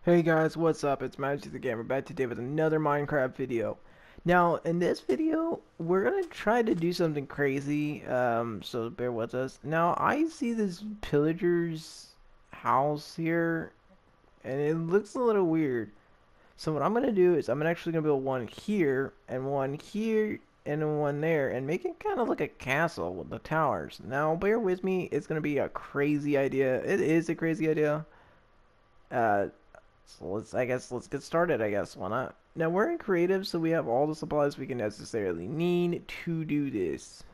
Hey guys, what's up? It's Magic the Gamer back today with another Minecraft video. Now, in this video, we're gonna try to do something crazy, so bear with us. Now, I see this pillager's house here, and it looks a little weird. So what I'm gonna do is I'm actually gonna build one here, and one here, and then one there, and make it kind of like a castle with the towers. Now, bear with me, it's gonna be a crazy idea. It is a crazy idea. Uh, So let's get started, I guess. Why not? Now we're in creative, so we have all the supplies we can necessarily need to do this.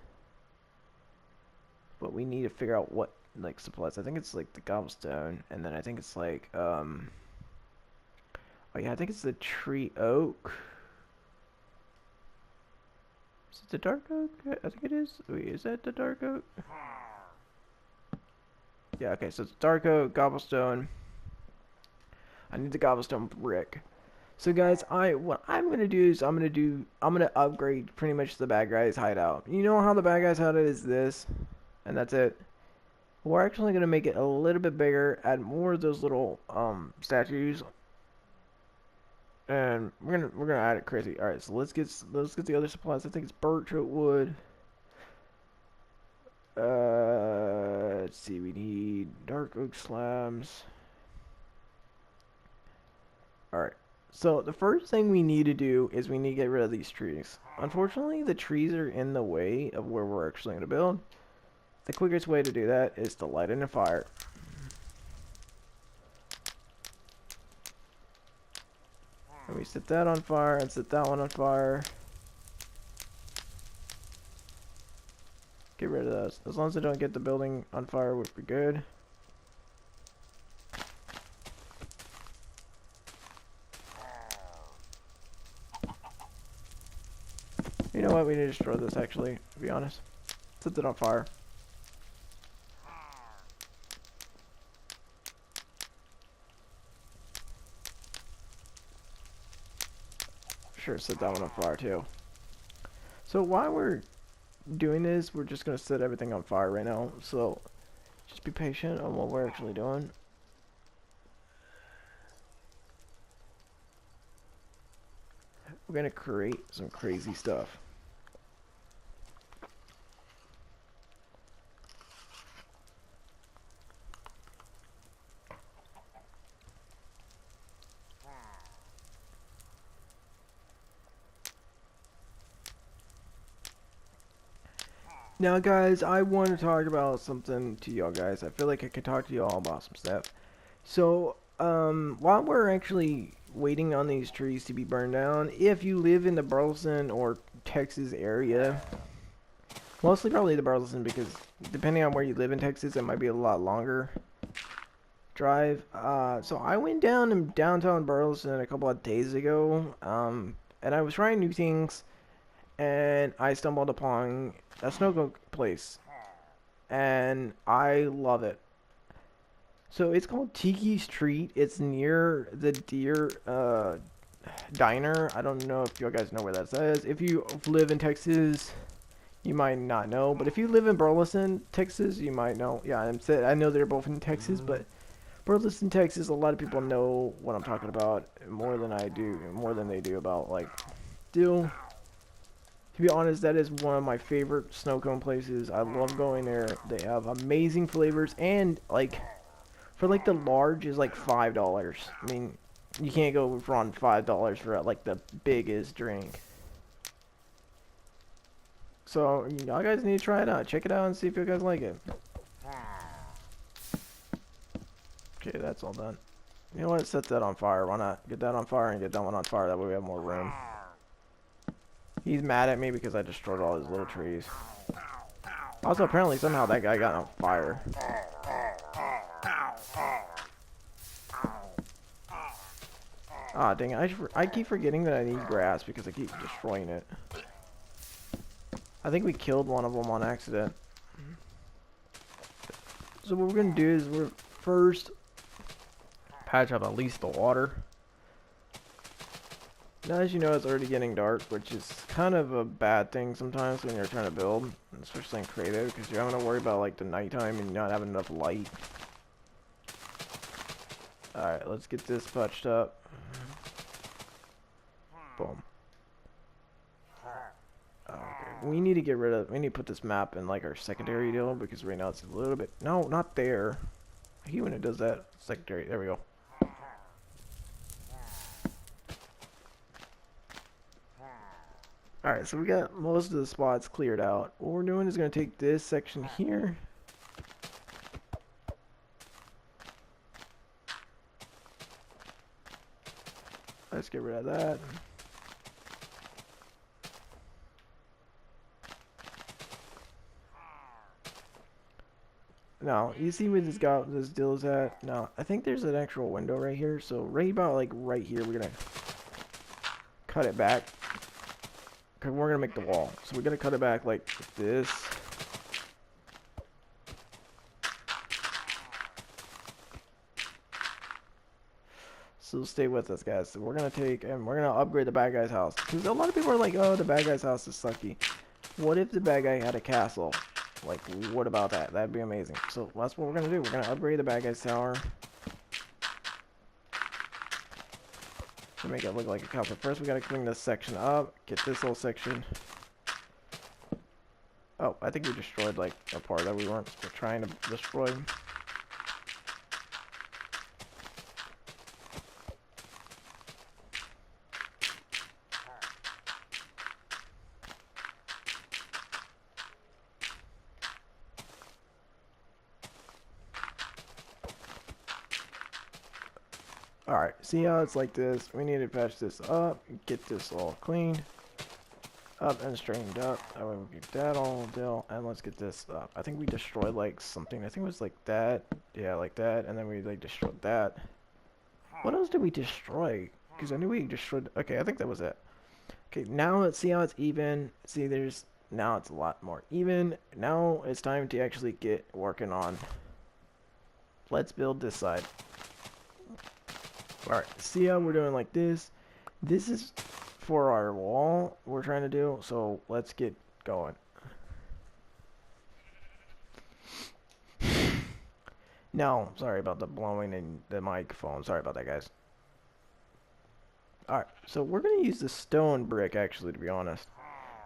But we need to figure out what like supplies. I think it's like the cobblestone, and then I think it's like oh yeah, I think it's the tree oak. Is it the dark oak? I think it is. Wait, is that the dark oak? Yeah, okay, so it's dark oak, cobblestone. I need the cobblestone brick. So guys, what I'm gonna do is I'm gonna upgrade pretty much the bad guy's hideout. You know how the bad guy's hideout is this, and that's it. We're actually gonna make it a little bit bigger, add more of those little statues, and we're gonna add it crazy. All right, so let's get the other supplies. I think it's birch oak wood. Let's see, we need dark oak slabs. All right. So the first thing we need to do is we need to get rid of these trees. Unfortunately, the trees are in the way of where we're actually going to build. The quickest way to do that is to light it in a fire. And we set that on fire and set that one on fire. Get rid of those. As long as they don't get the building on fire, we'll be good. You know what? We need to destroy this actually, to be honest. Set it on fire. Sure, set that one on fire too. So while we're doing this, we're just gonna set everything on fire right now. So just be patient on what we're actually doing. We're gonna create some crazy stuff. Now guys, I want to talk about something to y'all guys. I feel like I could talk to y'all about some stuff. So, while we're actually waiting on these trees to be burned down, if you live in the Burleson or Texas area, mostly probably the Burleson because depending on where you live in Texas, it might be a lot longer drive. So I went down in downtown Burleson a couple of days ago, and I was trying new things, and I stumbled upon a snow place, and I love it. So it's called Tiki Street. It's near the Deer Diner. I don't know if you guys know where that is. If you live in Texas, you might not know. But if you live in Burleson, Texas, you might know. Yeah, I know they're both in Texas, but Burleson, Texas, a lot of people know what I'm talking about more than I do, more than they do about like Dill. To be honest, that is one of my favorite snow cone places. I love going there. They have amazing flavors, and like for like the large is like $5. I mean, you can't go wrong $5 for like the biggest drink. So y'all guys need to try it out. Check it out and see if you guys like it. Okay, that's all done. You know what? Set that on fire. Why not? Get that on fire and get that one on fire. That way we have more room. He's mad at me because I destroyed all his little trees. Also, apparently, somehow that guy got on fire. Ah, dang it. I keep forgetting that I need grass because I keep destroying it. I think we killed one of them on accident. So what we're going to do is we're first patch up at least the water. Now, as you know, it's already getting dark, which is kind of a bad thing sometimes when you're trying to build, especially in creative, because you're having to worry about like the nighttime and not having enough light. Alright, let's get this patched up. Boom. Okay, we need to get rid of, we need to put this map in like our secondary deal because right now it's a little bit, no, not there. I hate when it does that. Secondary, there we go. Alright, so we got most of the spots cleared out. What we're doing is going to take this section here. Let's get rid of that. Now, you see where this deal is at? Now, I think there's an actual window right here. So right about like right here, we're going to cut it back. Because we're going to make the wall. So we're going to cut it back like this. So stay with us, guys. So we're going to take and we're going to upgrade the bad guy's house. Because a lot of people are like, oh, the bad guy's house is sucky. What if the bad guy had a castle? Like, what about that? That'd be amazing. So that's what we're going to do. We're going to upgrade the bad guy's tower. To make it look like a castle. First, we got to clean this section up. Get this whole section. Oh, I think we destroyed, like, a part that we weren't trying to destroy. Alright, see how it's like this? We need to patch this up, get this all cleaned up and straightened up. That way we get that all deal, and let's get this up. I think we destroyed like something. I think it was like that. Yeah, like that, and then we like destroyed that. What else did we destroy? Because I knew we destroyed. Okay, I think that was it. Okay, now let's see how it's even. See, now it's a lot more even. Now it's time to actually get working on. Let's build this side. Alright, see how we're doing like this? This is for our wall we're trying to do, so let's get going. No, sorry about the blowing in the microphone. Sorry about that, guys. Alright, so we're going to use the stone brick, actually, to be honest.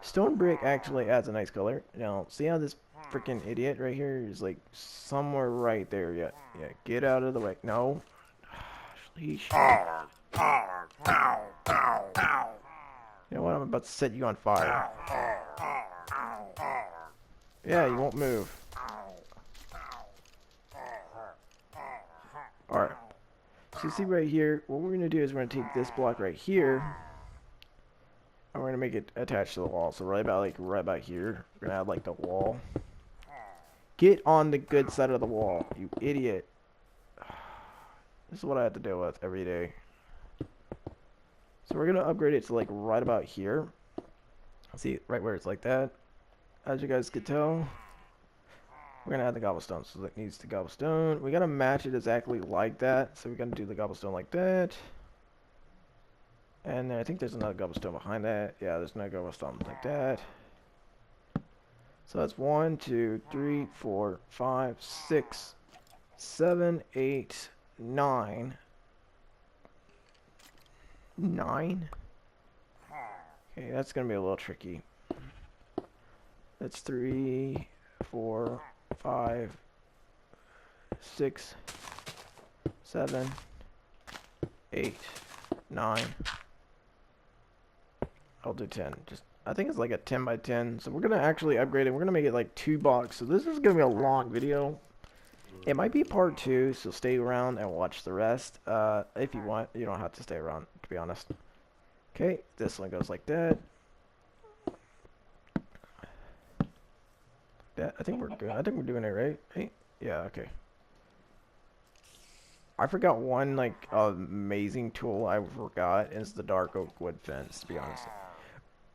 Stone brick actually adds a nice color. Now, see how this freaking idiot right here is, like, somewhere right there. Yeah, get out of the way. No. You know what? I'm about to set you on fire. Yeah, you won't move. Alright. So you see right here, what we're going to do is we're going to take this block right here, and we're going to make it attached to the wall. So right about here, we're going to add like the wall. Get on the good side of the wall, you idiot. This is what I have to deal with every day. So we're going to upgrade it to like right about here. See, right where it's like that. As you guys could tell, we're going to add the cobblestone. So that needs the cobblestone. We got to match it exactly like that. So we're going to do the cobblestone like that. And then I think there's another cobblestone behind that. Yeah, there's another cobblestone like that. So that's 1, 2, 3, 4, 5, 6, 7, 8, 9. 9? Okay, that's gonna be a little tricky. That's 3, 4, 5, 6, 7, 8, 9. I'll do 10. I think it's like a 10 by 10. So we're gonna actually upgrade it. We're gonna make it like 2 blocks. So this is gonna be a long video. It might be part 2, so stay around and watch the rest. If you want, you don't have to stay around, to be honest. Okay, this one goes like that. I think we're good. I think we're doing it right. Hey, yeah, okay. I forgot one like amazing tool I forgot is the dark oak wood fence, to be honest.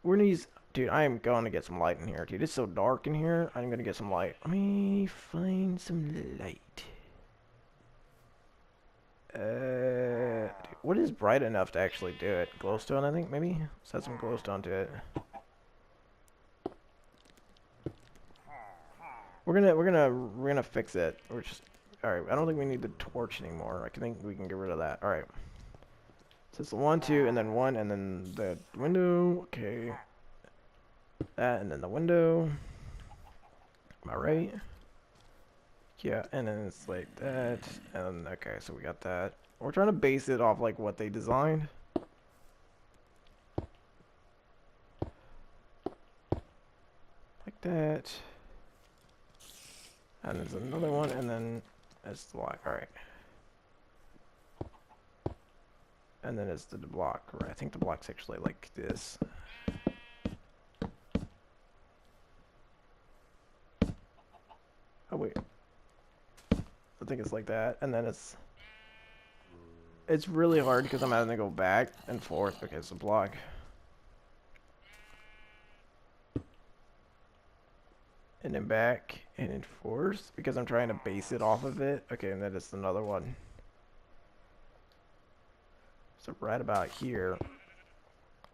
We're gonna use, dude, I am going to get some light in here, dude. It's so dark in here. I'm gonna get some light. Let me find some light. Dude, what is bright enough to actually do it? Glowstone, I think, maybe? Let's add some glowstone to it. We're gonna fix it. Alright, I don't think we need the torch anymore. I think we can get rid of that. Alright. So it's 1, 2, and then 1, and then the window. Okay. That, and then the window. Am I right? Yeah, and then it's like that. And okay, so we got that. We're trying to base it off like what they designed. Like that. And there's another one, and then it's the block. Alright. And then it's the block. Right, I think the block's actually like this. Oh wait. I think it's like that, and then it's really hard because I'm having to go back and forth. Okay, it's a block. And then back and then forth because I'm trying to base it off of it. Okay, and then it's another one. So right about here,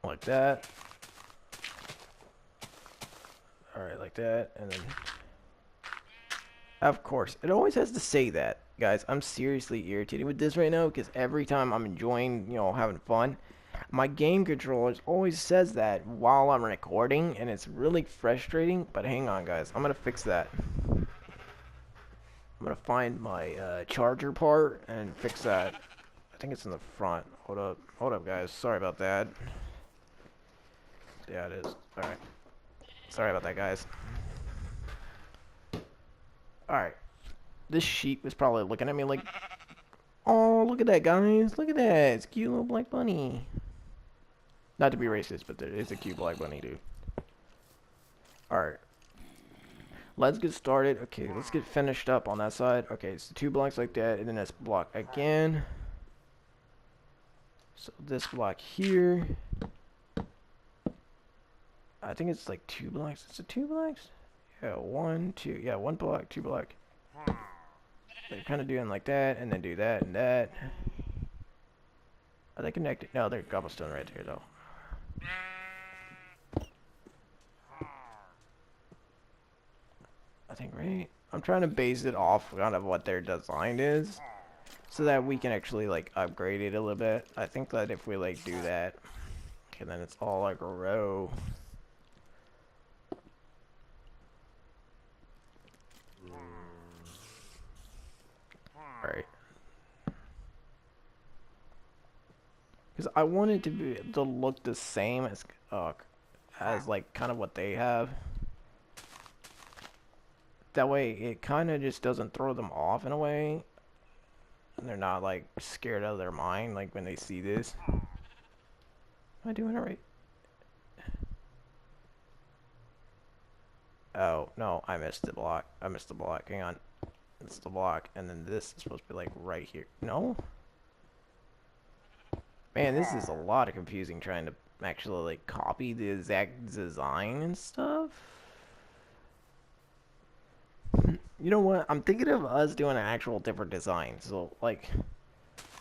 like that. Alright, like that, and then... Of course, it always has to say that. Guys, I'm seriously irritated with this right now because every time I'm enjoying, you know, having fun, my game controller always says that while I'm recording, and it's really frustrating. But hang on, guys, I'm gonna fix that. I'm gonna find my charger part and fix that. I think it's in the front. Hold up, guys. Sorry about that. Yeah, it is. Alright. Sorry about that, guys. Alright. This sheep was probably looking at me like, oh, look at that, guys. Look at that. It's a cute little black bunny. Not to be racist, but it's a cute black bunny, dude. Alright. Let's get started. Okay, let's get finished up on that side. Okay, so 2 blocks like that, and then this block again. So this block here. I think it's like 2 blocks. Is it 2 blocks? Yeah, 1, 2. Yeah, 1 block, 2 block. They're kind of doing like that, and then do that and that. Are they connected? No, they're cobblestone right there, though. I think, right? I'm trying to base it off kind of what their design is, so that we can actually, like, upgrade it a little bit. I think that if we, like, do that, okay, then it's all, like, a row. Alright. Because I want it to look the same as like kind of what they have. That way it kind of just doesn't throw them off in a way. And they're not like scared out of their mind like when they see this. Am I doing it right? Oh, no, I missed the block. I missed the block. Hang on. It's the block. And then this is supposed to be like right here. No? Man, this is a lot of confusing trying to actually like copy the exact design and stuff. You know what? I'm thinking of us doing an actual different design. So like,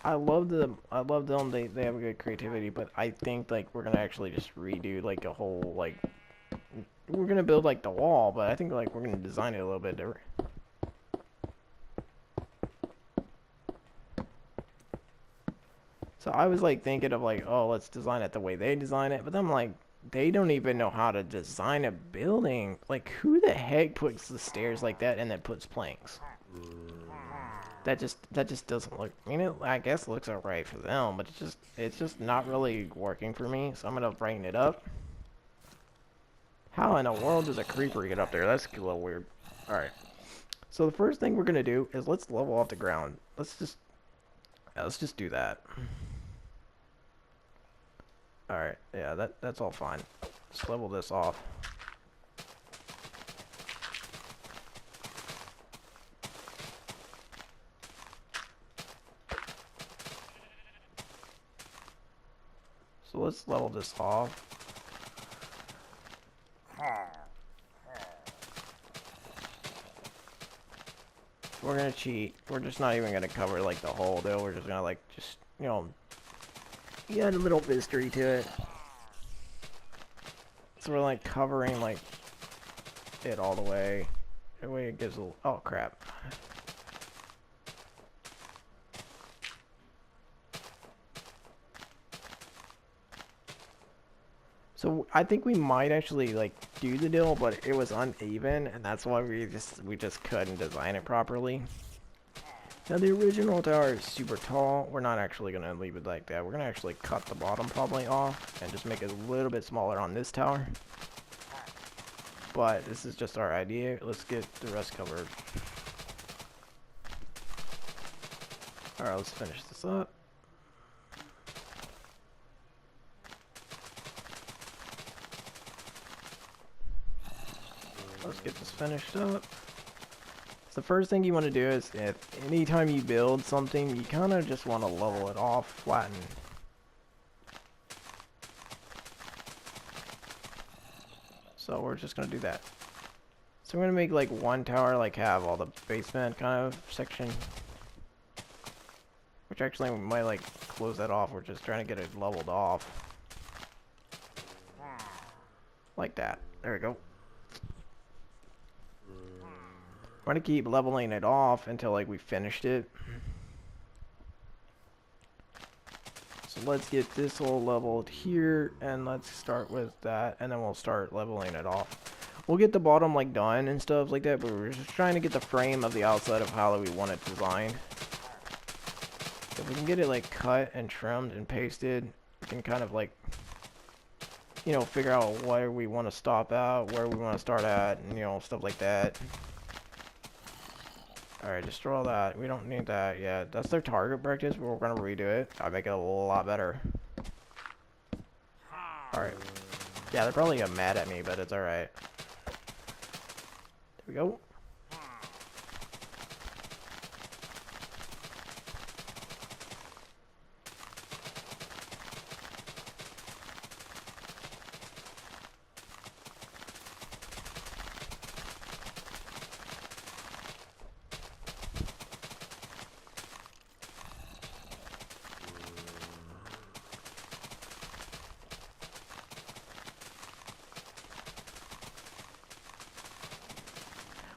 I love them. They have a good creativity, but I think like we're gonna actually just redo like a whole like. We're gonna build like the wall, but I think like we're gonna design it a little bit different. So I was like thinking of like, oh, let's design it the way they design it, but then I'm like, they don't even know how to design a building. Like, who the heck puts the stairs like that and then puts planks? That just doesn't look. I mean, I guess it looks alright for them, but it's just not really working for me. So I'm gonna brighten it up. How in the world does a creeper get up there? That's a little weird. All right. So the first thing we're gonna do is let's level off the ground. Let's just do that. All right. Yeah, that's all fine. Let's level this off. So let's level this off. We're gonna cheat. We're just not even gonna cover like the whole deal. We're just gonna like you know, add a little mystery to it. So we're like covering like it all the way. The way it gives a little, oh crap. So I think we might actually like do the deal, but it was uneven, and that's why we just couldn't design it properly. Now the original tower is super tall. We're not actually gonna leave it like that. We're gonna actually cut the bottom probably off and just make it a little bit smaller on this tower. But this is just our idea. Let's get the rest covered. Alright, let's finish this up. Let's get this finished up. So the first thing you want to do is, if anytime you build something, you kind of just want to level it off, flatten. So we're just going to do that. So we're going to make like one tower, like have all the basement kind of section. Which actually we might like close that off. We're just trying to get it leveled off. Like that. There we go. We're gonna keep leveling it off until like we finished it. So let's get this all leveled here, and let's start with that, and then we'll start leveling it off. We'll get the bottom like done and stuff like that, but we're just trying to get the frame of the outside of how we want it designed. If we can get it like cut and trimmed and pasted, we can kind of like, you know, figure out where we want to stop at, where we want to start at, and you know, stuff like that. Alright, destroy all that. We don't need that yet. That's their target practice, but we're gonna redo it. I'll make it a lot better. Alright. Yeah, they're probably mad at me, but it's alright. There we go.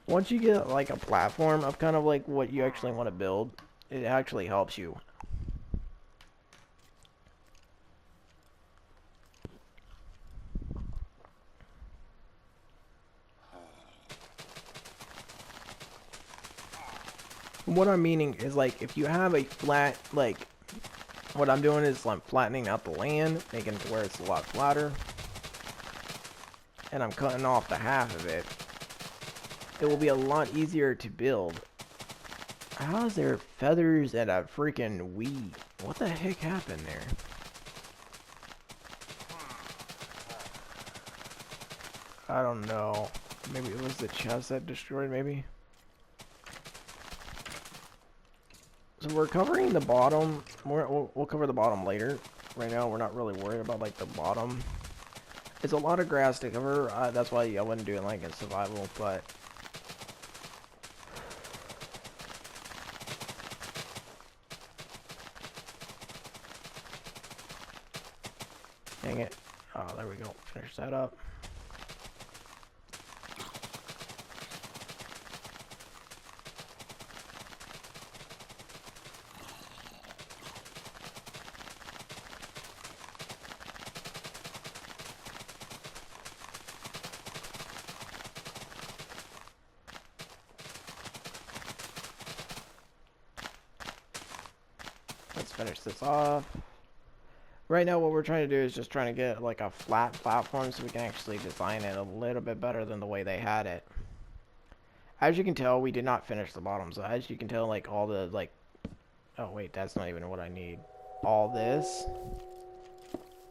Once you get like a platform of kind of like what you actually want to build, it actually helps you. What I'm meaning is like if you have a flat, like what I'm doing is I'm flattening out the land, making it to where it's a lot flatter, and I'm cutting off the half of it. It will be a lot easier to build. How is there feathers and a freaking weed? What the heck happened there? I don't know. Maybe it was the chest that destroyed, maybe? So we're covering the bottom. We'll cover the bottom later. Right now, we're not really worried about like the bottom. It's a lot of grass to cover. That's why I wouldn't do it like in survival, but... Dang it. Oh, there we go. Finish that up. Let's finish this off. Right now what we're trying to do is just trying to get like a flat platform so we can actually design it a little bit better than the way they had it. As you can tell, we did not finish the bottom, so as you can tell, like all the like... Oh wait, that's not even what I need. All this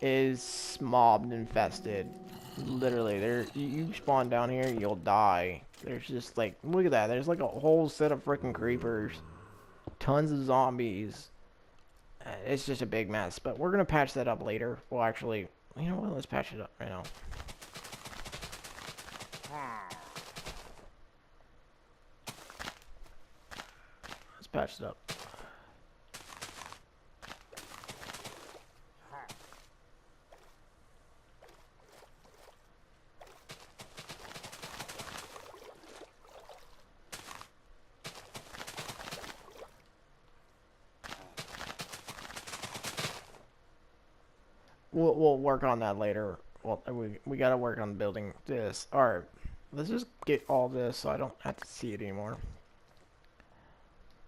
is mob infested. Literally, you spawn down here, you'll die. There's just like, look at that, there's like a whole set of freaking creepers. Tons of zombies. It's just a big mess, but we're gonna patch that up later. We'll actually, you know what, let's patch it up right now. Let's patch it up. We'll work on that later. Well, we gotta work on building this. Alright, let's just get all this so I don't have to see it anymore.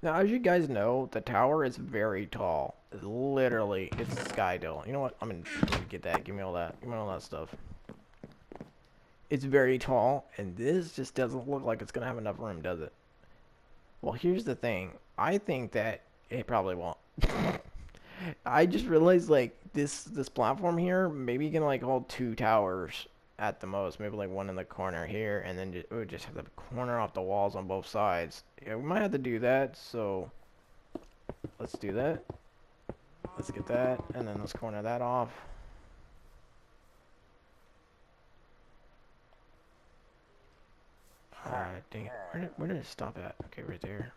Now, as you guys know, the tower is very tall. Literally, it's Skydale. You know what? I'm gonna get that. Give me all that. Give me all that stuff. It's very tall, and this just doesn't look like it's gonna have enough room, does it? Well, here's the thing. I think that it probably won't. I just realized like this platform here maybe you can like hold two towers at the most. Maybe like one in the corner here, and then we would just have the corner off the walls on both sides. Yeah, we might have to do that. So let's do that. Let's get that, and then let's corner that off. Alright, dang it. Where did it stop at? Okay, right there.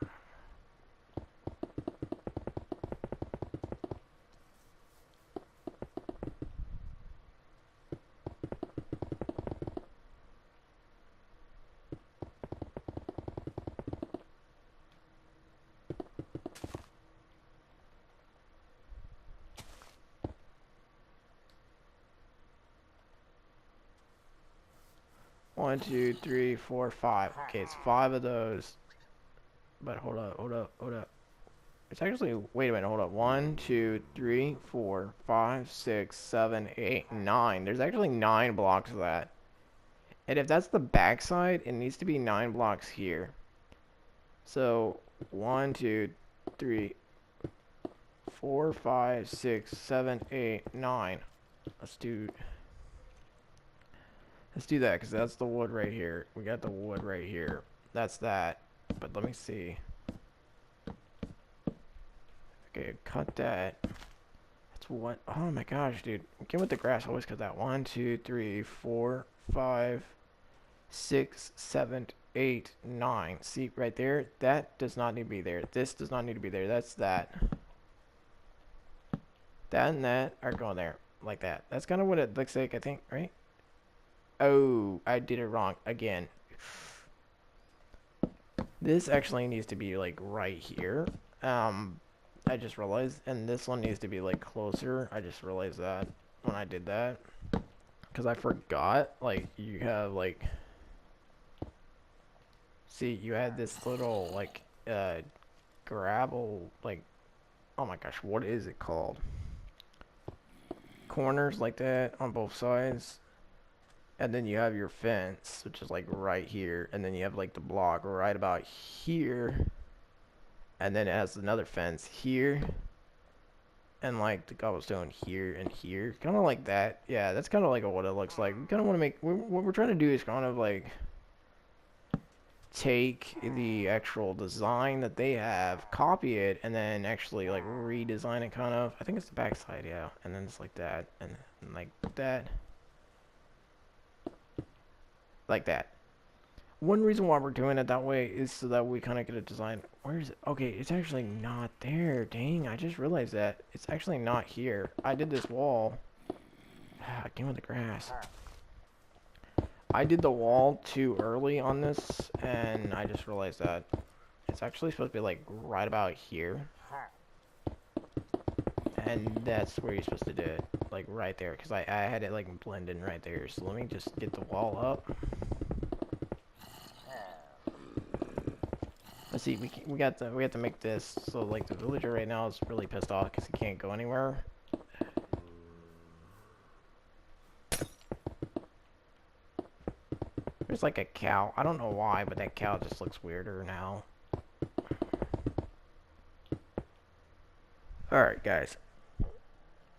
1, 2, 3, 4, 5. Okay, it's 5 of those. But hold up, hold up, hold up. It's actually, wait a minute, hold up. 1, 2, 3, 4, 5, 6, 7, 8, 9. There's actually 9 blocks of that. And if that's the backside, it needs to be 9 blocks here. So 1, 2, 3, 4, 5, 6, 7, 8, 9. Let's do that, because that's the wood right here. We got the wood right here. That's that. But let me see. Okay, cut that. That's what. Oh my gosh, dude. Get with the grass. Always cut that. 1, 2, 3, 4, 5, 6, 7, 8, 9. See right there? That does not need to be there. This does not need to be there. That's that. That and that are going there. Like that. That's kind of what it looks like, I think, right? Oh, I did it wrong again. This actually needs to be like right here. I just realized, and this one needs to be like closer. I just realized that when I did that, because I forgot. Like you have like, see, you had this little like gravel like, oh my gosh, what is it called? Corners like that on both sides. And then you have your fence, which is like right here, and then you have like the block right about here, and then it has another fence here, and like the cobblestone here and here, kind of like that. Yeah, that's kind of like what it looks like. We kind of want to make, what we're trying to do is kind of like take the actual design that they have, copy it, and then actually like redesign it kind of. I think it's the backside, yeah, and then it's like that, and like that. Like that. One reason why we're doing it that way is so that we kind of get a design. Where is it? Okay, it's actually not there. Dang, I just realized that. It's actually not here. I did this wall. I came with the grass. I did the wall too early on this, and I just realized that. It's actually supposed to be like right about here. And that's where you're supposed to do it. Like right there. Because I had it like blended right there. So let me just get the wall up. Let's see, we have to make this so like the villager right now is really pissed off because he can't go anywhere. There's like a cow. I don't know why, but that cow just looks weirder now. Alright, guys.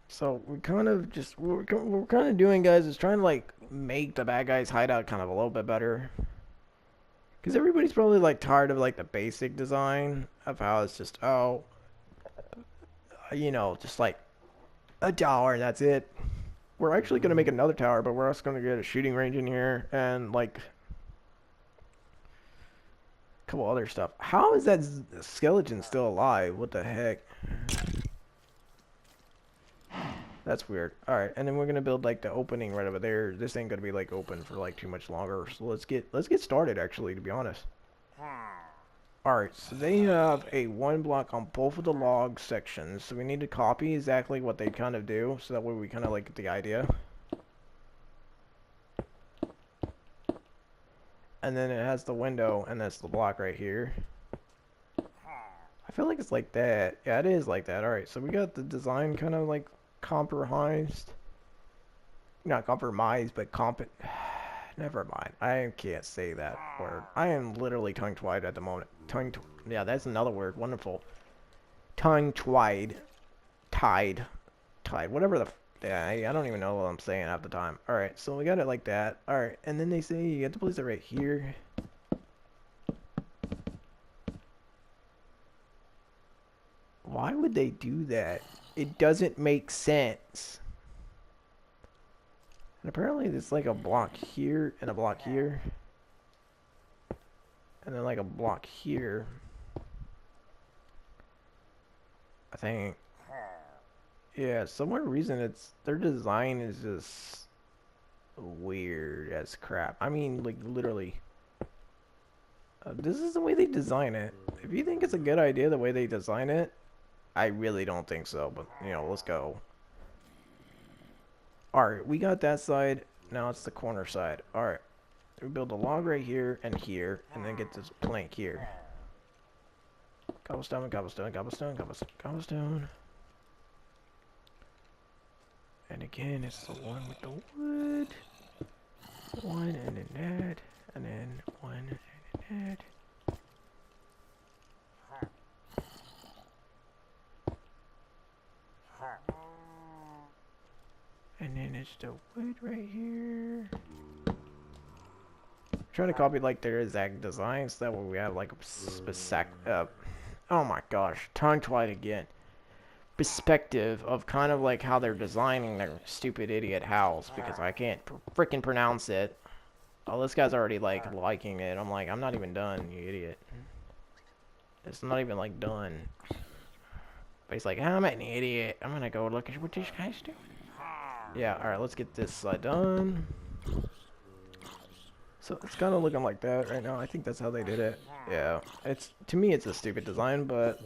So we kind of just what we're kind of doing, guys, is trying to like make the bad guys hideout kind of a little bit better. Because everybody's probably like tired of like the basic design of how it's just, oh, you know, just like a tower, that's it. We're actually going to make another tower, but we're also going to get a shooting range in here and like a couple other stuff. How is that skeleton still alive? What the heck? That's weird. Alright, and then we're going to build like the opening right over there. This ain't going to be like open for like too much longer. So let's get started actually, to be honest. Alright, so they have a 1 block on both of the log sections. So we need to copy exactly what they kind of do. So that way we kind of like get the idea. and then it has the window, and that's the block right here. I feel like it's like that. Yeah, it is like that. Alright, so we got the design kind of like compromised. Not compromised, but never mind. I can't say that word. I am literally tongue-tied at the moment. Yeah, that's another word. Wonderful. Tongue-tied. Tied. Whatever the... Yeah, I don't even know what I'm saying half the time. Alright, so we got it like that. Alright, and then they say you have to place it right here. Why would they do that? It doesn't make sense. And apparently there's like a block here and a block here. And then like a block here. I think. Yeah, some weird reason it's their design is just weird as crap. I mean, like literally. This is the way they design it. If you think it's a good idea the way they design it, I really don't think so. But you know, let's go. Alright, we got that side. Now it's the corner side. Alright. We build a log right here, and then get this plank here. Cobblestone, cobblestone, cobblestone, cobblestone, cobblestone. And again, it's the one with the wood. One, and then that. And then one, and then that. And then it's the wood right here. I'm trying to copy like their exact designs. That way we have like a specific, oh my gosh, tongue-tied again. Perspective of kind of like how they're designing their stupid idiot house, because I can't freaking pronounce it. Oh, this guy's already like liking it. I'm like, I'm not even done, you idiot. It's not even like done. But he's like, I'm an idiot. I'm gonna go look at what this guy's doing. Yeah, alright, let's get this side done. So it's kind of looking like that right now. I think that's how they did it. Yeah, it's to me it's a stupid design, but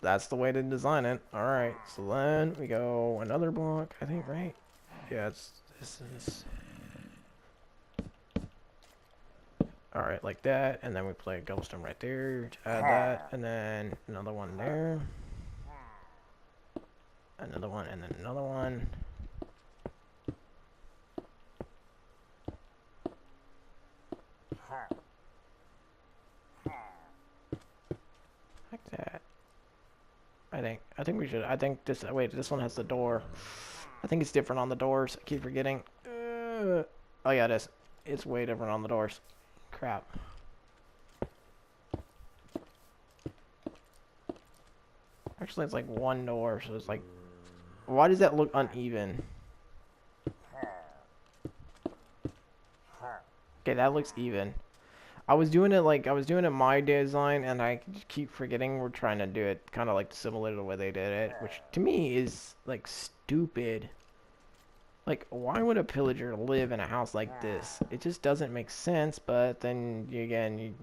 that's the way to design it. Alright, so then we go another block, I think, right? Yeah, this is alright, like that, and then we play a cobblestone right there to add that, and then another one there. Another one, and then another one. Like that. I think we should. I think this. Wait, this one has the door. I think it's different on the doors. I keep forgetting. Oh yeah, it is. It's way different on the doors. Crap. Actually, it's like one door, so it's like. Why does that look uneven? Okay, that looks even. I was doing it my design, and I keep forgetting we're trying to do it kind of like similar to the way they did it, which to me is like stupid. Like, why would a pillager live in a house like this? It just doesn't make sense. But then again, you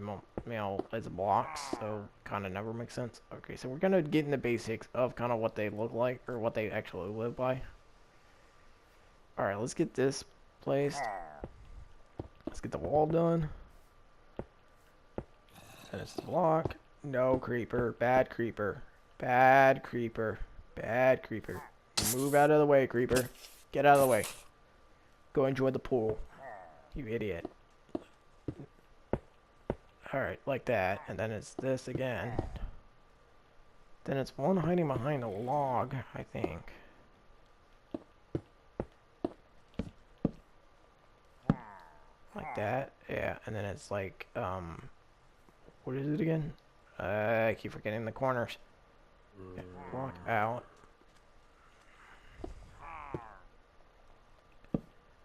know, it's blocks, so kind of never makes sense. Okay, so we're gonna get in the basics of kind of what they look like or what they actually live by. All right, let's get this placed. Let's get the wall done. And it's the block. No creeper. Bad creeper. Bad creeper. Bad creeper. Move out of the way, creeper. Get out of the way. Go enjoy the pool. You idiot. Alright, like that. And then it's this again. Then it's one hiding behind a log, I think. Like that. Yeah, and then it's like, what is it again? I keep forgetting the corners. Yeah, walk out.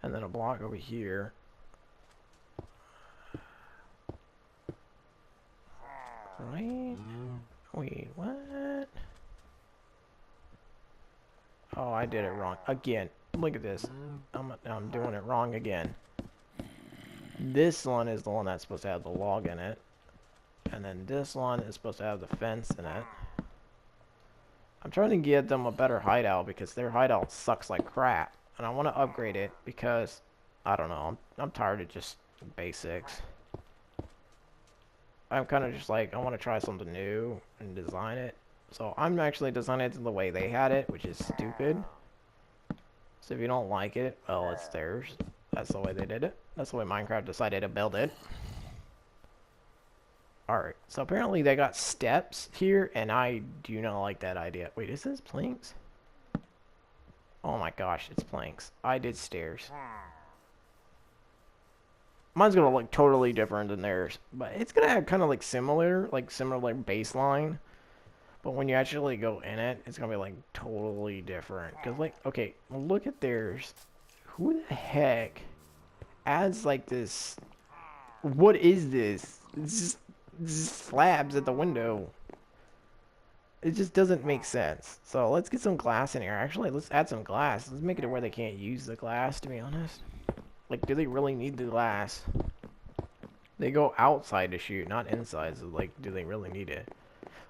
And then a block over here. Right? Wait, what? Oh, I did it wrong. Again. Look at this. I'm doing it wrong again. This one is the one that's supposed to have the log in it. And then this one is supposed to have the fence in it. I'm trying to get them a better hideout because their hideout sucks like crap. And I want to upgrade it because I don't know. I'm tired of just basics. I'm kind of just like, I want to try something new and design it. So I'm actually designing it the way they had it, which is stupid. So if you don't like it, well, it's theirs. That's the way they did it. That's the way Minecraft decided to build it. Alright, so apparently they got steps here, and I do not like that idea. Wait, is this planks? Oh my gosh, it's planks. I did stairs. Mine's gonna look totally different than theirs, but it's gonna have kind of like similar baseline. But when you actually go in it, it's gonna be like totally different. Cause like, okay, look at theirs. Who the heck adds like this? What is this? It's just slabs at the window. It just doesn't make sense. So let's get some glass in here. Actually, let's add some glass. Let's make it where they can't use the glass, to be honest. Like, do they really need the glass? They go outside to shoot, not inside. So, like, do they really need it?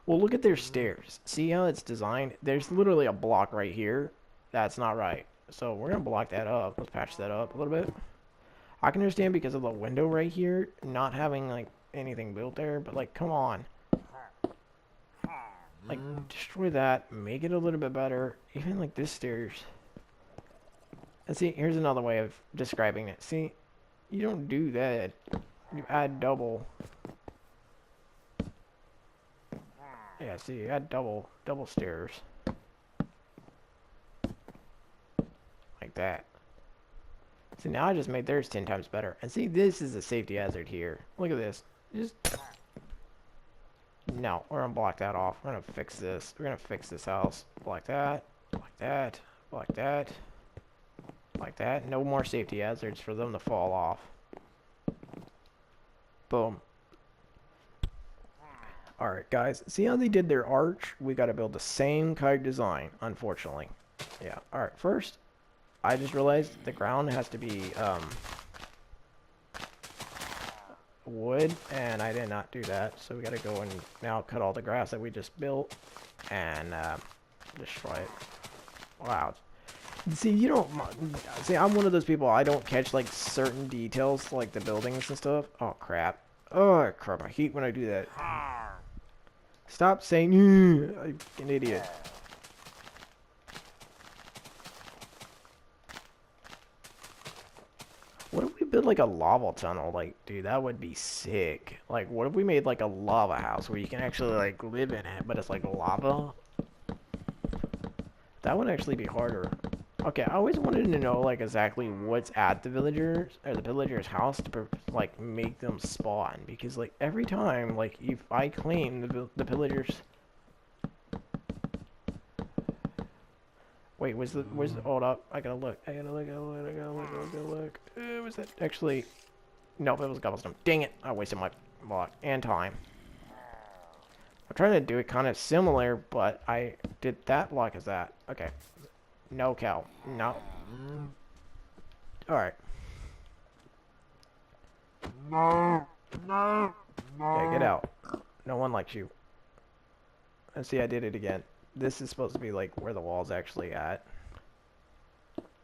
Well, look at their stairs. See how it's designed? There's literally a block right here. That's not right. So we're going to block that up. Let's patch that up a little bit. I can understand because of the window right here, not having, like, anything built there. But, like, come on. Like, destroy that. Make it a little bit better. Even, like, this stairs. And see, here's another way of describing it. See, you don't do that. You add double. Yeah, see, you add double stairs. Like that. See, now I just made theirs 10 times better. And see, this is a safety hazard here. Look at this. Just... No, we're gonna block that off. We're gonna fix this. We're gonna fix this house. Like that. Like that. Like that. Like that. No more safety hazards for them to fall off. Boom. Alright, guys. See how they did their arch? We gotta build the same kind of design, unfortunately. Yeah. Alright, first, I just realized the ground has to be, wood, and I did not do that. So we gotta go and now cut all the grass that we just built and, destroy it. Wow. See, you don't... See, I'm one of those people, I don't catch, like, certain details, like the buildings and stuff. Oh, crap. Oh, crap. I hate when I do that. Stop saying, I'm an idiot. What if we build, like, a lava tunnel? Like, dude, that would be sick. Like, what if we made, like, a lava house where you can actually, like, live in it, but it's, like, lava? That would actually be harder. Okay, I always wanted to know, like, exactly what's at the villagers, or the villager's house to, like, make them spawn. Because, like, every time, like, if I claim the villagers... Wait, where's the, hold up, I gotta look. Was that actually... Nope, it was cobblestone. Dang it, I wasted my block and time. I'm trying to do it kind of similar, but I did that block as that. Okay. No cow. No. Alright. No. Okay, get out. No one likes you. And see, I did it again. This is supposed to be like where the wall's actually at.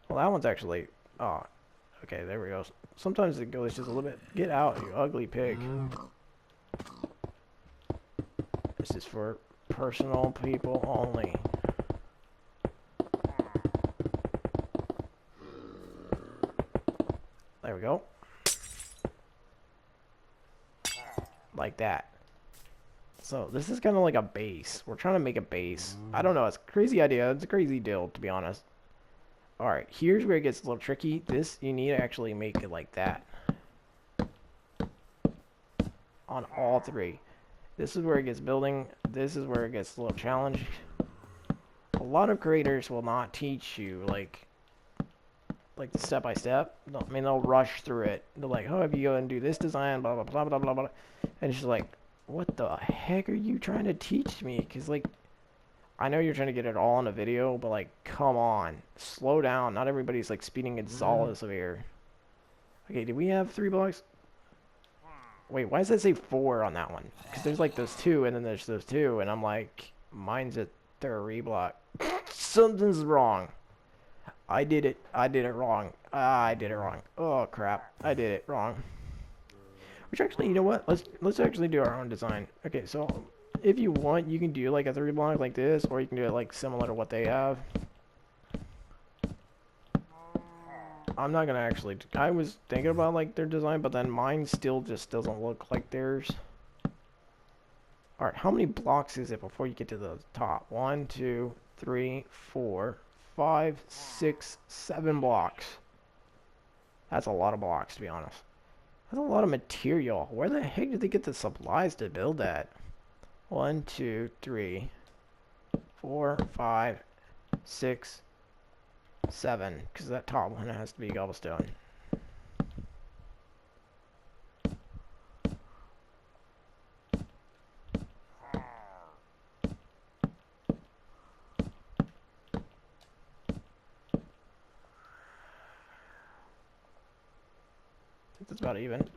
Well, that one's actually... Oh. Okay, there we go. Sometimes it goes just a little bit... Get out, you ugly pig. This is for personal people only. There we go. Like that. So this is kind of like a base. We're trying to make a base. I don't know. It's a crazy idea. It's a crazy deal, to be honest. Alright, here's where it gets a little tricky. This, you need to actually make it like that. On all three. This is where it gets building. This is where it gets a little challenged. A lot of creators will not teach you, like the step by step. I mean, they'll rush through it. They're like, oh, if you go and do this design, blah, blah, blah, blah, blah, blah. And it's just like, what the heck are you trying to teach me? Because, like, I know you're trying to get it all in a video, but, like, come on. Slow down. Not everybody's, like, speeding Gonzalez over here. Okay, do we have 3 blocks? Wait, why does that say 4 on that one? Because there's, like, those 2, and then there's those 2, and I'm like, mine's a 3 block. Something's wrong. I did it. I did it wrong. Ah, I did it wrong. Oh crap. I did it wrong. Which actually, you know what? Let's actually do our own design. Okay, so if you want, you can do like a 3 block like this, or you can do it like similar to what they have. I'm not gonna actually. I was thinking about like their design, but then mine still just doesn't look like theirs. All right, how many blocks is it before you get to the top? 1, 2, 3, 4, 5, 6, 7 blocks. That's a lot of blocks, to be honest. That's a lot of material. Where the heck did they get the supplies to build that? 1, 2, 3, 4, 5, 6, 7. Because that top one has to be cobblestone. I think that's about even.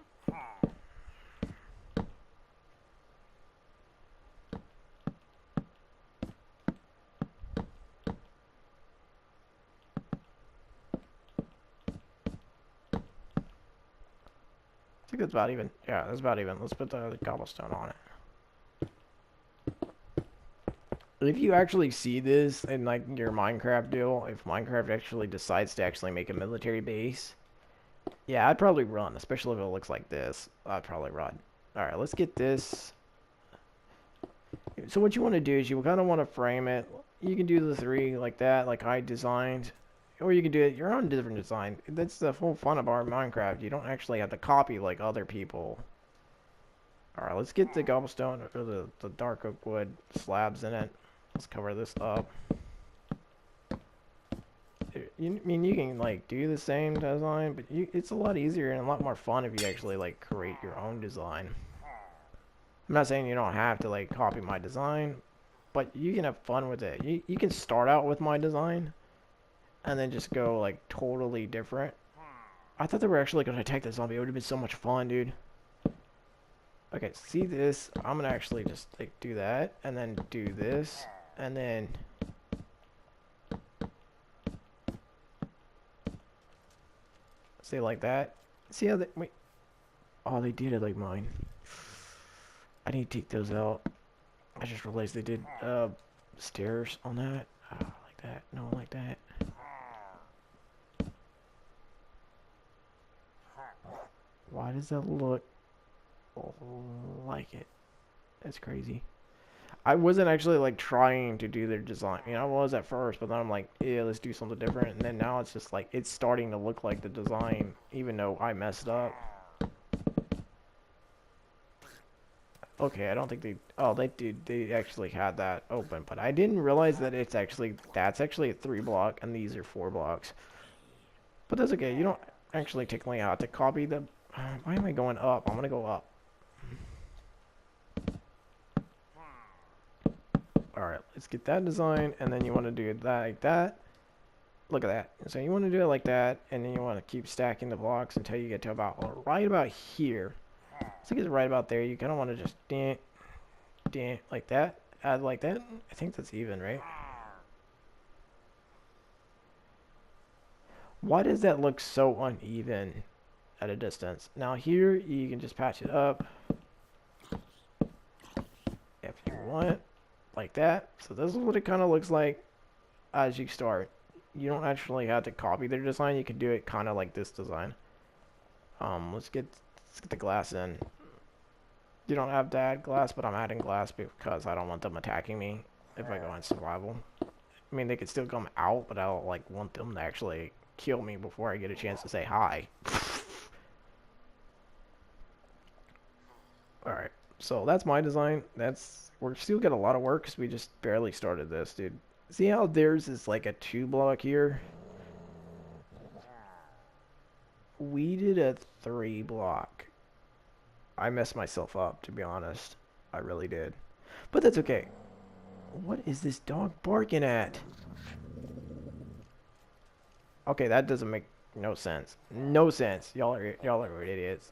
I think that's about even. Yeah, that's about even. Let's put the cobblestone on it. If you actually see this in like your Minecraft deal, if Minecraft actually decides to actually make a military base, yeah, I'd probably run, especially if it looks like this. I'd probably run. Alright, let's get this. So what you want to do is you kind of want to frame it. You can do the 3 like that, like I designed. Or you can do it your own different design. That's the whole fun of our Minecraft. You don't actually have to copy like other people. Alright, let's get the cobblestone, or the dark oak wood slabs in it. Let's cover this up. I mean, you can like do the same design, but it's a lot easier and a lot more fun if you actually like create your own design. I'm not saying you don't have to like copy my design, but you can have fun with it. You can start out with my design and then just go like totally different. I thought they were actually going to attack the zombie. It would have been so much fun, dude. Okay, see this? I'm going to actually just like do that and then do this and then say like that. See how they wait. Oh, they did it like mine. I need to take those out. I just realized they did stairs on that. Like that. No, like that. Why does that look like it? That's crazy. I wasn't actually like trying to do their design. I was at first, but then I'm like, yeah, let's do something different. And then now it's just like it's starting to look like the design, even though I messed up. Okay, I don't think they. Oh, they did. They actually had that open, but I didn't realize that that's actually a 3 block, and these are 4 blocks. But that's okay. You don't actually technically have to copy the. Why am I going up? I'm gonna go up. All right, let's get that design, and then you want to do it like that. Look at that. So you want to do it like that, and then you want to keep stacking the blocks until you get to about right about here. So get it right about there. You kind of want to just like that. Add like that. I think that's even, right? Why does that look so uneven at a distance? Now here you can just patch it up if you want, like that. So this is what it kind of looks like as you start. You don't actually have to copy their design. You can do it kind of like this design. Let's get the glass in. You don't have to add glass, but I'm adding glass because I don't want them attacking me if I go in survival. I mean, they could still come out, but I don't like want them to actually kill me before I get a chance to say hi. Alright, so that's my design. We're still got a lot of work because we just barely started this, dude. See how theirs is like a 2 block here? We did a 3 block. I messed myself up, to be honest. I really did. But that's okay. What is this dog barking at? Okay, that doesn't make no sense. No sense. Y'all are idiots.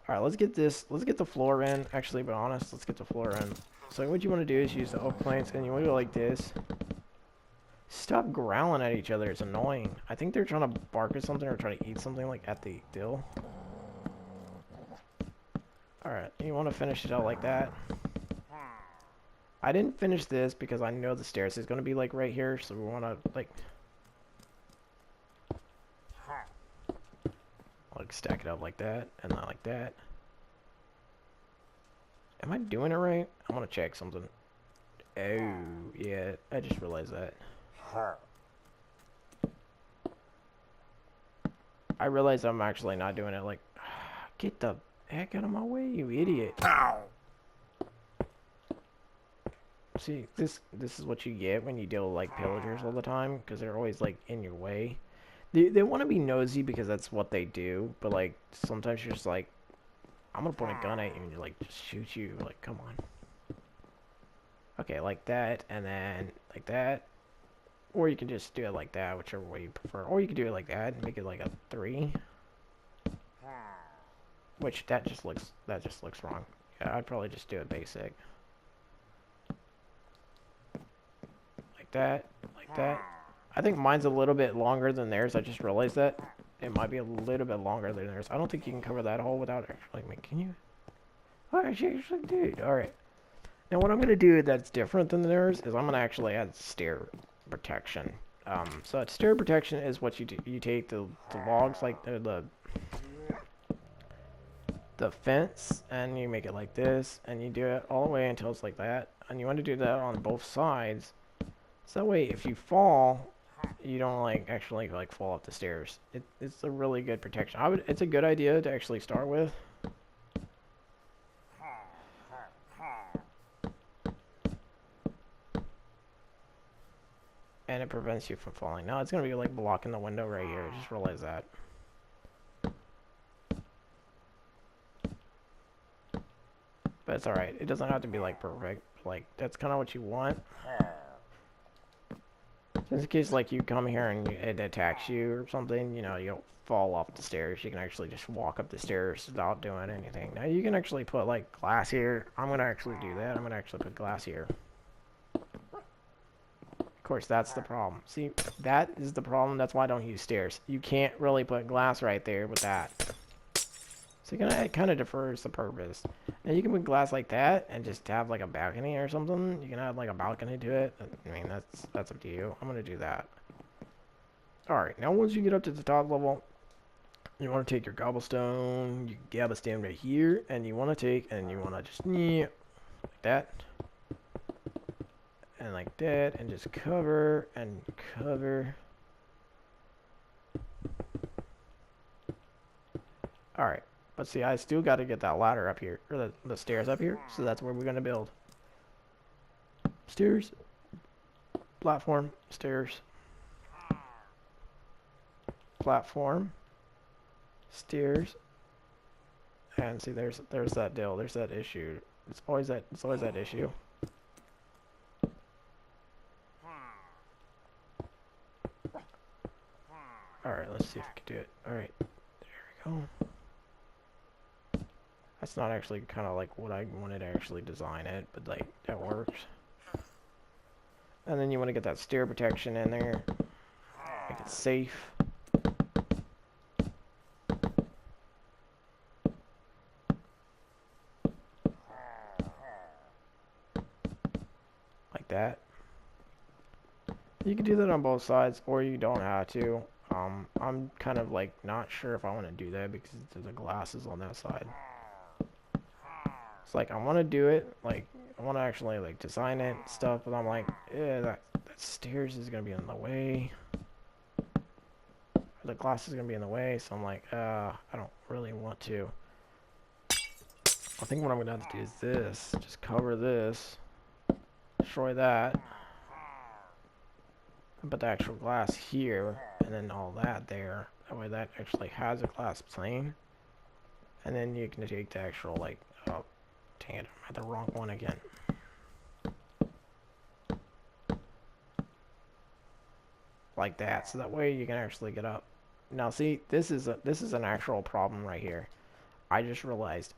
Alright, let's get this. Let's get the floor in. Actually, be honest, let's get the floor in. So what you want to do is use the oak planks, and you want to go like this. Stop growling at each other. It's annoying. I think they're trying to bark at something or try to eat something like at the dill. Alright, you want to finish it out like that? I didn't finish this because I know the stairs is going to be like right here, so we want to like stack it up like that and not like that. Am I doing it right? I want to check something. Oh, yeah, I just realized that. I realized I'm actually not doing it like... Get the heck out of my way, you idiot. See, this is what you get when you deal with like pillagers all the time, because they're always like in your way. They want to be nosy because that's what they do, but like sometimes you're just like, I'm gonna point a gun at you and like just shoot you. Like, come on. Okay, like that, and then like that. Or you can just do it like that, whichever way you prefer. Or you can do it like that and make it like a 3. Which that just looks wrong. Yeah, I'd probably just do it basic. Like that, like that. I think mine's a little bit longer than theirs. I just realized that. It might be a little bit longer than theirs. I don't think you can cover that hole without actually, I mean, can you? Oh, I actually did. Alright. Now what I'm going to do that's different than theirs is I'm going to actually add stair protection. So that stair protection is what you do. You take the logs, like the fence, and you make it like this, and you do it all the way until it's like that. And you want to do that on both sides. So that way, if you fall, you don't like actually like fall up the stairs. It's a really good protection. It's a good idea to actually start with. And it prevents you from falling. Now it's gonna be like blocking the window right here. Just realize that. But it's alright. It doesn't have to be like perfect. Like that's kind of what you want. Just in case like you come here and it attacks you or something, you know, you don't fall off the stairs. You can actually just walk up the stairs without doing anything. Now you can actually put like glass here. I'm gonna actually do that. I'm gonna actually put glass here. Of course, that's the problem. See, that is the problem. That's why I don't use stairs. You can't really put glass right there with that. So it kind of defers the purpose. Now you can put glass like that and just have like a balcony or something. You can add like a balcony to it. I mean, that's up to you. I'm gonna do that. Alright, now once you get up to the top level, you want to take your cobblestone, you grab a stand right here, and you want to take, and you want to just, like that. And like that, and just cover, and cover. Alright, but see, I still got to get that ladder up here, or the stairs up here, so that's where we're going to build. Stairs, platform, stairs, platform, stairs, and see, there's that deal, there's that issue. It's always that issue. Alright, let's see if we can do it. Alright, there we go. That's not actually kind of like what I wanted to actually design it, but like, that works. And then you want to get that stair protection in there. Make it safe. Like that. You can do that on both sides, or you don't have to. I'm kind of like not sure if I want to do that because the glass is on that side. It's like I want to do it, like I want to actually like design it and stuff, but I'm like, yeah, that stairs is gonna be in the way. The glass is gonna be in the way, so I'm like, I don't really want to. I think what I'm gonna have to do is this, just cover this, destroy that. Put the actual glass here, and then all that there. That way that actually has a glass plane. And then you can take the actual, like, oh, dang it, I had the wrong one again. Like that, so that way you can actually get up. Now see, this is an actual problem right here. I just realized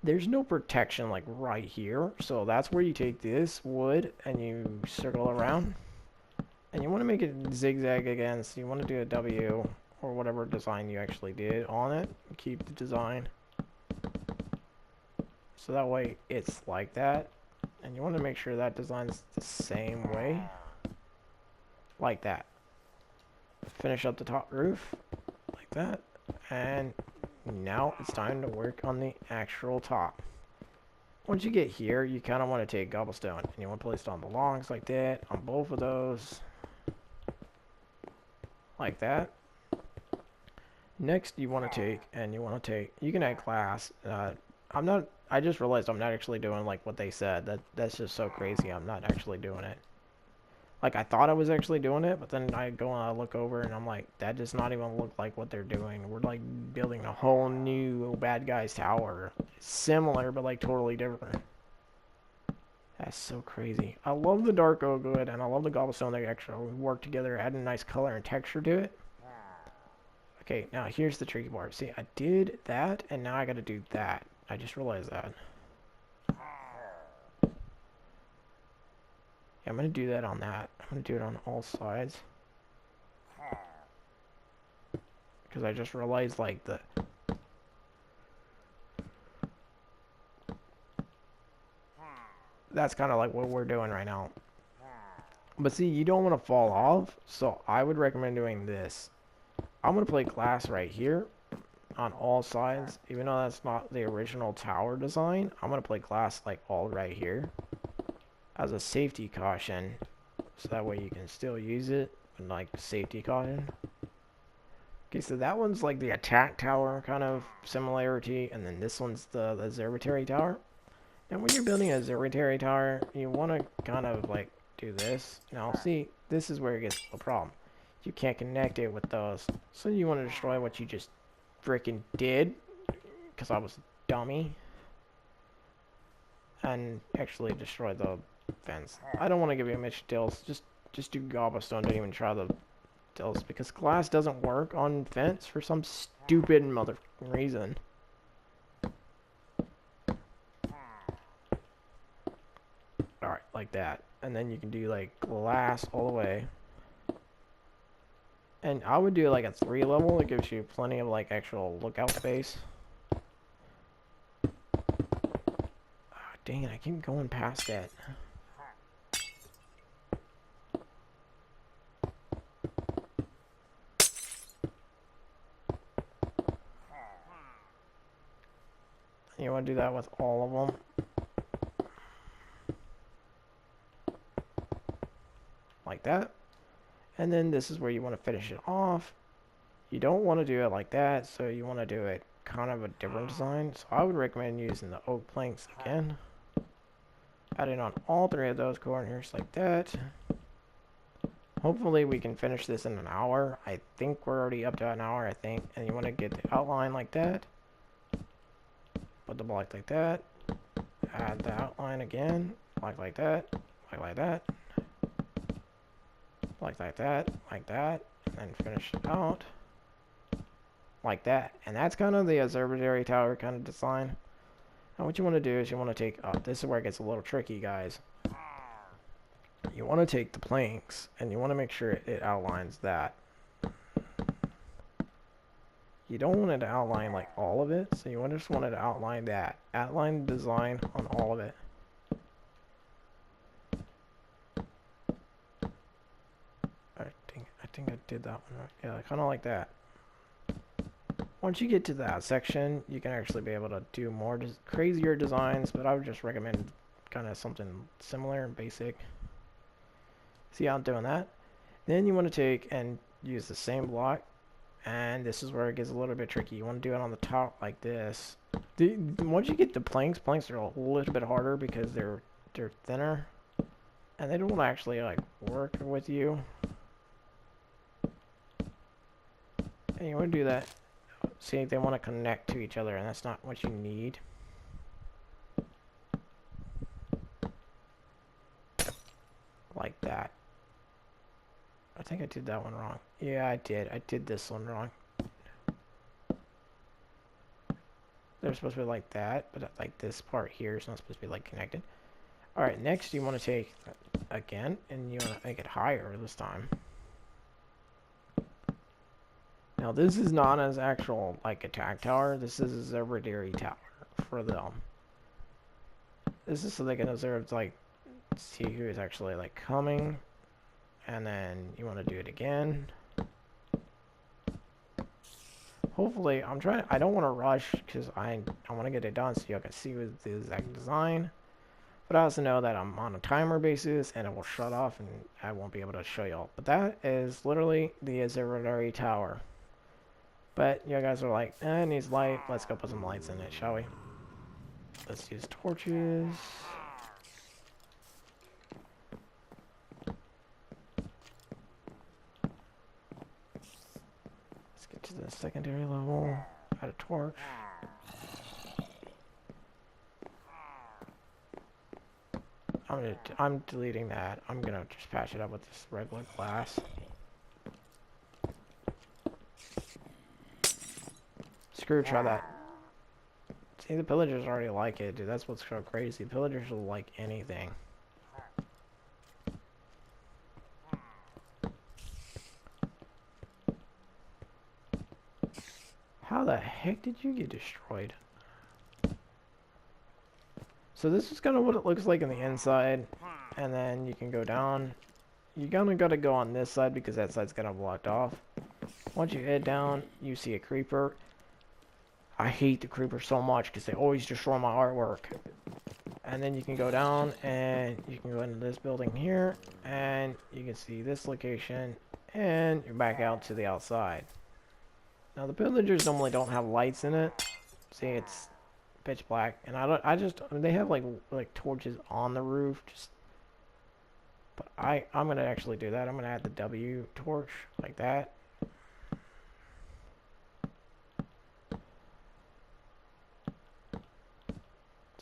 there's no protection like right here, so that's where you take this wood and you circle around. And you want to make it zigzag again, so you want to do a W or whatever design you actually did on it. Keep the design. So that way it's like that. And you want to make sure that design's the same way. Like that. Finish up the top roof. Like that. And now it's time to work on the actual top. Once you get here, you kind of want to take cobblestone. And you want to place it on the logs like that. On both of those. Like that. Next, you want to take, you can add glass. I just realized I'm not actually doing like what they said. That's just so crazy. I'm not actually doing it. Like, I thought I was actually doing it, but then I go and I look over and I'm like, that does not even look like what they're doing. We're like building a whole new bad guy's tower. Similar, but like totally different. That's so crazy. I love the dark oak wood and I love the cobblestone. They actually work together, add a nice color and texture to it. Okay, now here's the tricky part. See, I did that, and now I gotta do that. I just realized that. Yeah, I'm gonna do that on that. I'm gonna do it on all sides. Because I just realized, like, that's kind of like what we're doing right now. But see, you don't want to fall off, so I would recommend doing this. I'm going to play glass right here on all sides. Even though that's not the original tower design, I'm going to play glass like all right here as a safety caution. So that way you can still use it with like safety caution. Okay, so that one's like the attack tower kind of similarity. And then this one's the observatory tower. And when you're building a observatory tower, you want to kind of like do this. Now see, this is where it gets a problem. You can't connect it with those. So you want to destroy what you just freaking did. Because I was a dummy. And actually destroy the fence. I don't want to give you a Mitch Dills. Just do cobblestone. Don't even try the Dills. Because glass doesn't work on fence for some stupid mother reason. Alright, like that. And then you can do like glass all the way. And I would do like a 3 level. It gives you plenty of like actual lookout space. Oh, dang it, I keep going past that. You want to do that with all of them. Like that. And then this is where you want to finish it off. You don't want to do it like that, so you want to do it kind of a different design. So I would recommend using the oak planks again. Adding on all 3 of those corners like that. Hopefully we can finish this in an hour. I think we're already up to an hour, I think. And you want to get the outline like that. Put the block like that. Add the outline again. Like that. Like that. Like that, and then finish it out like that. And that's kind of the observatory tower kind of design. Now what you want to do is you want to take, this is where it gets a little tricky, guys. You want to take the planks, and you want to make sure it outlines that. You don't want it to outline like all of it, so you just want it to outline that. Outline the design on all of it. I think I did that one right. Yeah, kind of like that. Once you get to that section, you can actually be able to do more crazier designs, but I would just recommend kind of something similar and basic. See how I'm doing that? Then you want to take and use the same block, and this is where it gets a little bit tricky. You want to do it on the top like this. Once you get the planks are a little bit harder because they're thinner, and they don't actually like work with you. And you want to do that. See, they want to connect to each other, and that's not what you need. Like that. I think I did that one wrong. Yeah, I did. I did this one wrong. They're supposed to be like that, but like this part here is not supposed to be like connected. Alright, next you want to take again, and you want to make it higher this time. Now this is not as actual like attack tower. This is a observatory tower for them. This is so they can observe, like, see who is actually like coming, and then you want to do it again. Hopefully, I don't want to rush because I want to get it done so you can see with the exact design. But I also know that I'm on a timer basis and it will shut off and I won't be able to show y'all. But that is literally the observatory tower. But you guys are like, it needs light. Let's go put some lights in it, shall we? Let's use torches. Let's get to the secondary level. Add a torch. I'm deleting that. I'm gonna just patch it up with this regular glass. Screw, try that. See, the pillagers already like it, dude. That's what's so crazy. Pillagers will like anything. How the heck did you get destroyed? So this is kind of what it looks like on the inside, and then you can go down. You're gonna gotta go on this side because that side's gonna blocked off. Once you head down, you see a creeper. I hate the creeper so much because they always destroy my artwork. And then you can go down and you can go into this building here, and you can see this location, and you're back out to the outside. Now the pillagers normally don't have lights in it. See, it's pitch black, and they have like torches on the roof. But I'm gonna actually do that. I'm gonna add the W torch like that.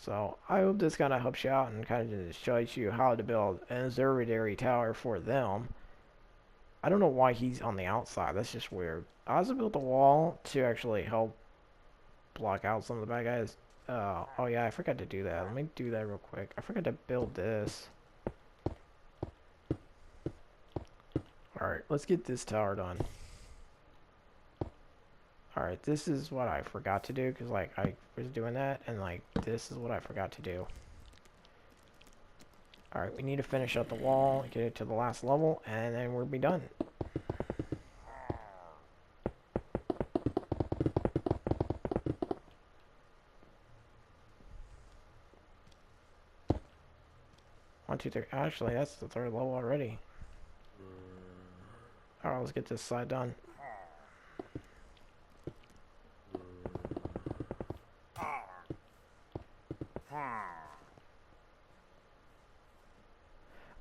So I hope this kind of helps you out and kind of just shows you how to build an observatory tower for them. I don't know why he's on the outside. That's just weird. I also built a wall to actually help block out some of the bad guys. Oh yeah, I forgot to do that. Let me do that real quick. I forgot to build this. Alright, let's get this tower done. Alright, this is what I forgot to do, because, like, I was doing that, and, like, this is what I forgot to do. Alright, we need to finish up the wall, get it to the last level, and then we'll be done. One, two, three. Actually, that's the third level already. Alright, let's get this side done.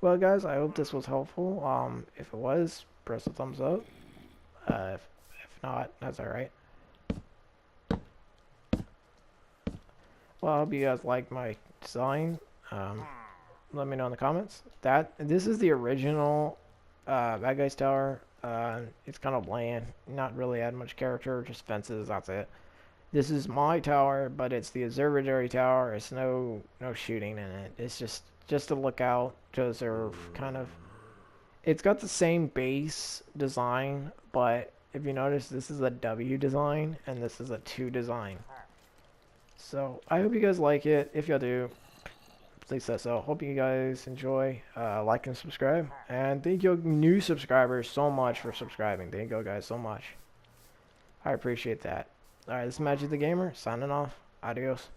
Well, guys, I hope this was helpful. If it was, press a thumbs up. If not, that's alright. Well, I hope you guys liked my design. Let me know in the comments. This is the original Bad Guys Tower. It's kind of bland, not really add much character, just fences, that's it. This is my tower, but it's the observatory tower. It's no shooting in it. It's just a lookout to observe, kind of. It's got the same base design, but if you notice, this is a W design, and this is a 2 design. So, I hope you guys like it. If y'all do, please say so. Hope you guys enjoy. Like and subscribe. And thank you new subscribers so much for subscribing. Thank you guys so much. I appreciate that. Alright, this is Magic the Gamer, signing off. Adios.